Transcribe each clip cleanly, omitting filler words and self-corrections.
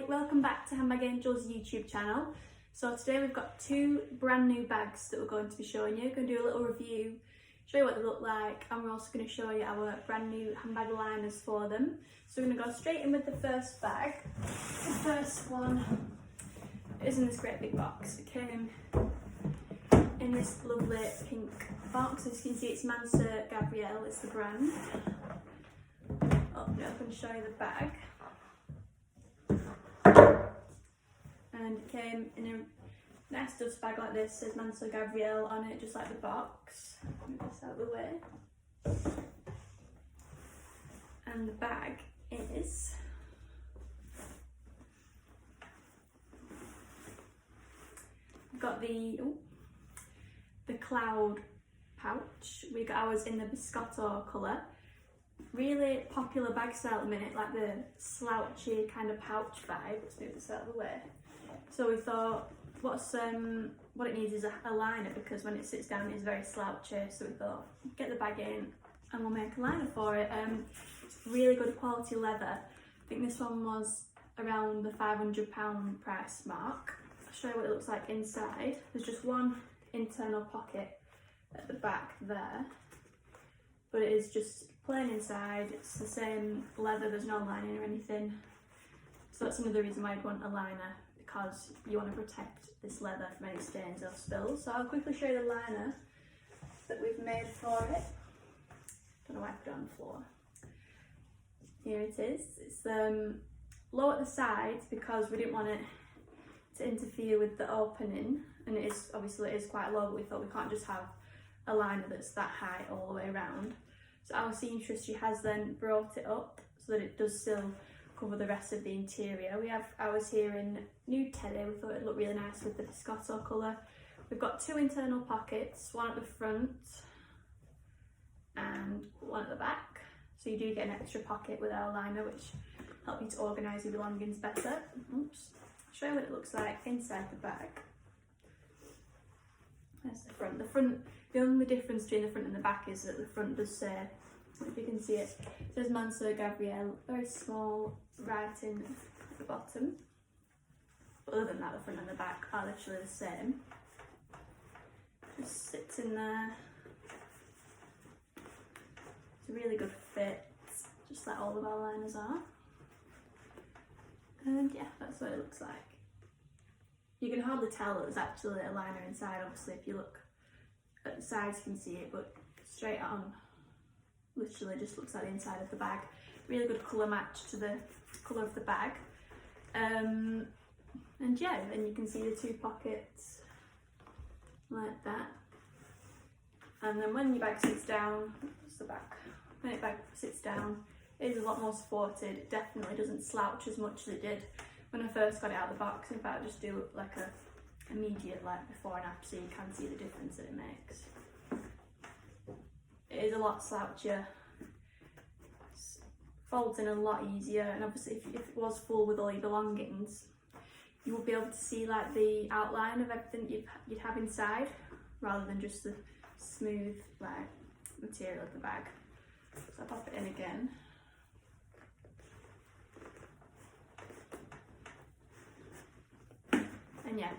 Hi, welcome back to Handbag Angels YouTube channel. So today we've got two brand new bags that we're going to be showing you. We're going to do a little review, show you what they look like, and we're also going to show you our brand new handbag liners for them. So we're going to go straight in with the first bag. The first one is in this great big box. It came in this lovely pink box. As you can see, it's Mansur Gavriel, it's the brand. Open it up and show you the bag. And it came in a nice dust bag like this, says Mansur Gavriel on it, just like the box. Move this out of the way. And the bag is got the cloud pouch. We got ours in the biscotto colour. Really popular bag style at the minute, like the slouchy kind of pouch vibe. Let's move this out of the way. So we thought, what it needs is a liner, because when it sits down it's very slouchy. So we thought, get the bag in and we'll make a liner for it. It's really good quality leather. I think this one was around the £500 price mark. I'll show you what it looks like inside. There's just one internal pocket at the back there, but it is just plain inside. It's the same leather, there's no lining or anything. So that's another reason why I'd want a liner, because you want to protect this leather from any stains or spills. So I'll quickly show you the liner that we've made for it. Don't know why I put it on the floor. Here it is. It's low at the sides because we didn't want it to interfere with the opening, and it is quite low, but we thought we can't just have a liner that's that high all the way around. So our seamstress, she has then brought it up so that it does still cover the rest of the interior. We have ours here in nude teddy. We thought it'd look really nice with the biscotto colour. We've got two internal pockets, one at the front and one at the back. So you do get an extra pocket with our liner, which helps you to organise your belongings better. Oops. I'll show you what it looks like inside the bag. There's the front. The only difference between the front and the back is that the front does say, if you can see it, it says Mansur Gavriel, very small writing at the bottom. But other than that, the front and the back are literally the same. Just sits in there. It's a really good fit, just like all of our liners are. And yeah, that's what it looks like. You can hardly tell that there's actually a liner inside. Obviously, if you look at the sides you can see it, but straight on literally just looks like the inside of the bag. Really good colour match to the colour of the bag. And yeah, then you can see the two pockets like that. And then when your bag sits down, that's the back. When your bag sits down, it is a lot more supported. It definitely doesn't slouch as much as it did when I first got it out of the box. In fact, I'll just do like a immediate like before and after, so you can see the difference that it makes. It is a lot slouchier, folds in a lot easier, and obviously if it was full with all your belongings, you will be able to see like the outline of everything you'd have inside, rather than just the smooth like material of the bag. So I'll pop it in again. And yeah,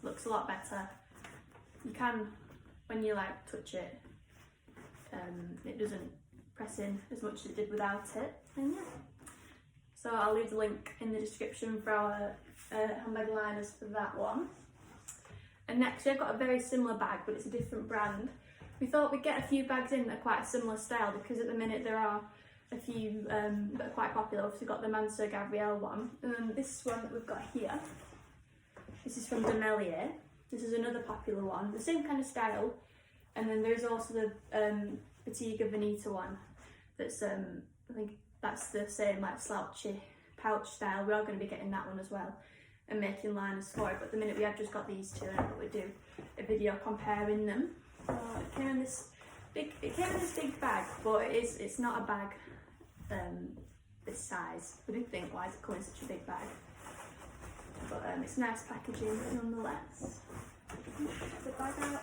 looks a lot better. You can, when you like touch it, it doesn't press in as much as it did without it. And yeah, so I'll leave the link in the description for our handbag liners for that one. And next I've got a very similar bag, but it's a different brand. We thought we'd get a few bags in that are quite a similar style, because at the minute there are a few that are quite popular. Obviously we've got the Mansur Gavriel one, and then this one that we've got here. This is from DeMellier. This is another popular one, the same kind of style. And then there's also the Bottega Veneta one. That's I think that's the same like slouchy pouch style. We are going to be getting that one as well and making liners for it. But at the minute we have just got these two, and I thought we'd do a video comparing them. It came in this big bag, but it's not a bag this size. We did think, why is it coming in such a big bag? But it's nice packaging nonetheless. Get the bag out.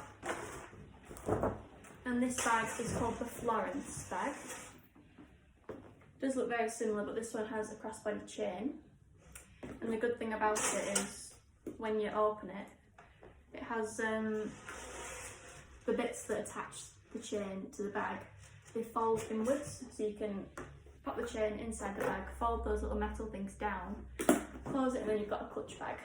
And this bag is called the Florence bag. It does look very similar, but this one has a crossbody chain. And the good thing about it is when you open it, it has the bits that attach the chain to the bag. They fold inwards, so you can pop the chain inside the bag, fold those little metal things down, close it, and then you've got a clutch bag.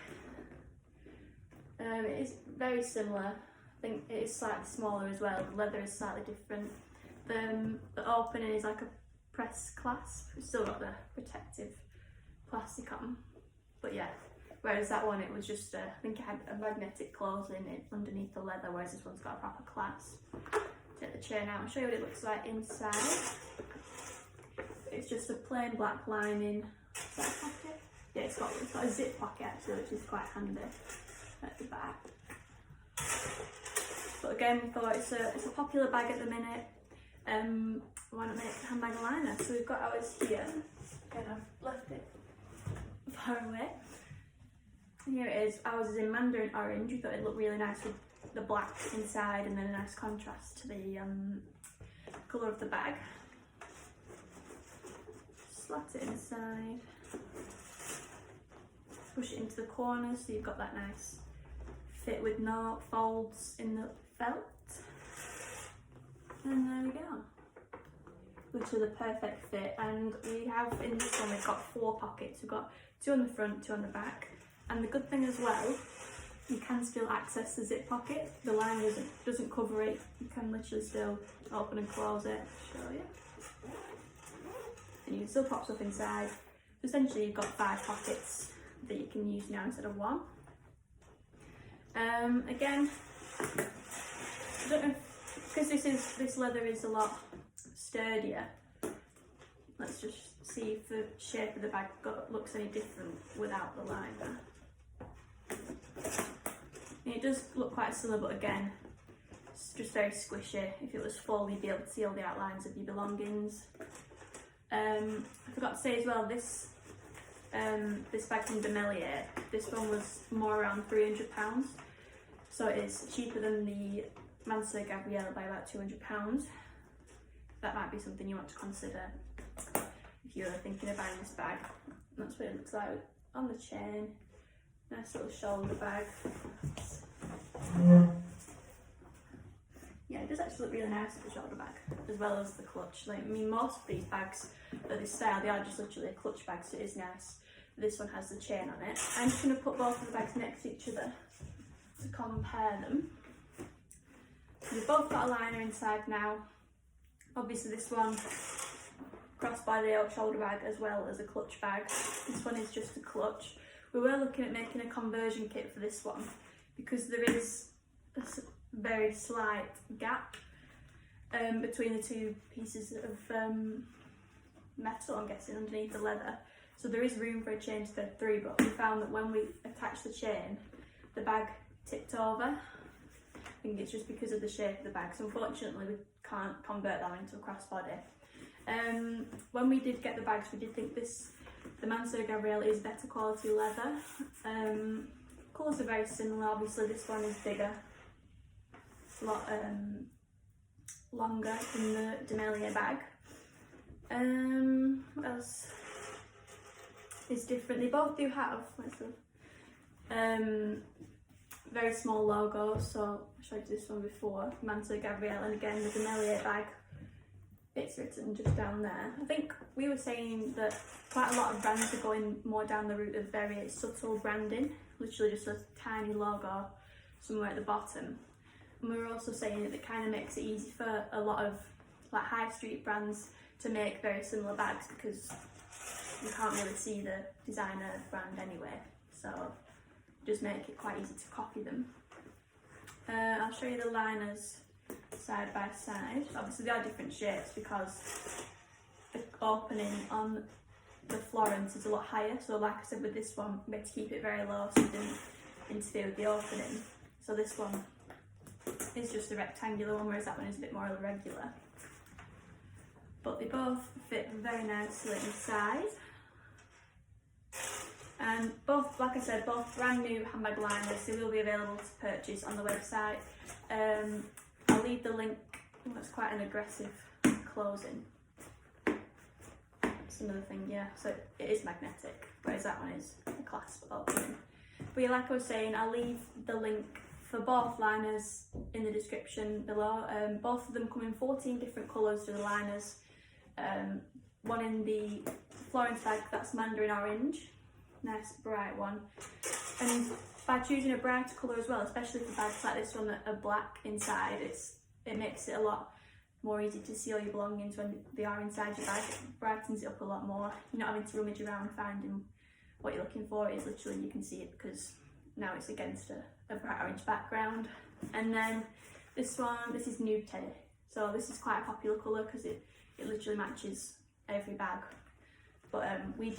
It is very similar. I think it is slightly smaller as well. The leather is slightly different. The opening is like a press clasp. It's still got the protective plastic on, but yeah. Whereas that one, it was just I think it had a magnetic closing underneath the leather, whereas this one's got a proper clasp. Take the chain out and show you what it looks like inside. It's just a plain black lining. Is that a pocket? Yeah, it's got a zip pocket actually, which is quite handy at the back. But again, we thought it's a popular bag at the minute. Why not make a handbag liner? So we've got ours here. Again, I've left it far away. And here it is. Ours is in Mandarin orange. We thought it looked really nice with the black inside and then a nice contrast to the colour of the bag. Slot it inside. Push it into the corners so you've got that nice fit with no folds in the felt. And there we go. Which are the perfect fit. And we have in this one, we've got 4 pockets. We've got 2 on the front, 2 on the back. And the good thing as well, you can still access the zip pocket. The line doesn't cover it. You can literally still open and close it. Show you. And you can still pop stuff inside. Essentially, you've got 5 pockets that you can use now instead of 1. Again, I don't know, because this leather is a lot sturdier. Let's just see if the shape of the bag looks any different without the liner. And it does look quite similar, but again, it's just very squishy. If it was full, you'd be able to see all the outlines of your belongings. I forgot to say as well, this bag from DeMellier, this one was more around £300, so it is cheaper than the Mansur Gavriel by about £200. That might be something you want to consider if you're thinking of buying this bag. And that's what it looks like on the chain. Nice little shoulder bag. Yeah, it does actually look really nice with the shoulder bag, as well as the clutch. Like, I mean, most of these bags of this style, they are just literally a clutch bag, so it is nice. This one has the chain on it. I'm just going to put both of the bags next to each other to compare them. We've both got a liner inside now. Obviously this one crossbody or shoulder bag as well as a clutch bag. This one is just a clutch. We were looking at making a conversion kit for this one because there is a very slight gap between the 2 pieces of metal, I'm guessing, underneath the leather. So there is room for a chain to go through, but we found that when we attached the chain, the bag tipped over. I think it's just because of the shape of the bag, so unfortunately we can't convert that into a crossbody. When we did get the bags, we did think the Mansur Gavriel is better quality leather. Colours are very similar. Obviously this one is bigger, it's a lot longer than the DeMellier bag. What else is different? They both do have very small logo, so I showed you this one before, Mansur Gavriel, and again the DeMellier bag, it's written just down there. I think we were saying that quite a lot of brands are going more down the route of very subtle branding, literally just a tiny logo somewhere at the bottom. And we were also saying that it kind of makes it easy for a lot of like high street brands to make very similar bags because you can't really see the designer brand anyway, so just make it quite easy to copy them. I'll show you the liners side by side. Obviously they are different shapes because the opening on the Florence is a lot higher, so like I said with this one we had to keep it very low so it didn't interfere with the opening. So this one is just a rectangular one, whereas that one is a bit more irregular. But they both fit very nicely inside. And both, like I said, both brand new handbag liners. They will be available to purchase on the website. I'll leave the link. Oh, that's quite an aggressive closing. That's another thing, yeah. So it is magnetic, whereas that one is a clasp opening. But yeah, like I was saying, I'll leave the link for both liners in the description below. Both of them come in 14 different colours for the liners. One in the Florence bag, that's mandarin orange, nice bright one. And by choosing a bright colour as well, especially for bags like this one that are black inside, it makes it a lot more easy to see all your belongings when they are inside your bag. It brightens it up a lot more. You're not having to rummage around finding what you're looking for. It's literally, you can see it because now it's against a bright orange background. And then this one, this is nude teddy. So this is quite a popular colour because it literally matches every bag. But we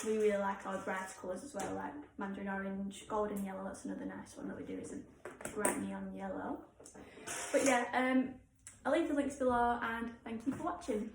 really like our bright colours as well, like mandarin orange, golden yellow. That's another nice one that we do, is a bright neon yellow. But yeah, I'll leave the links below, and thank you for watching.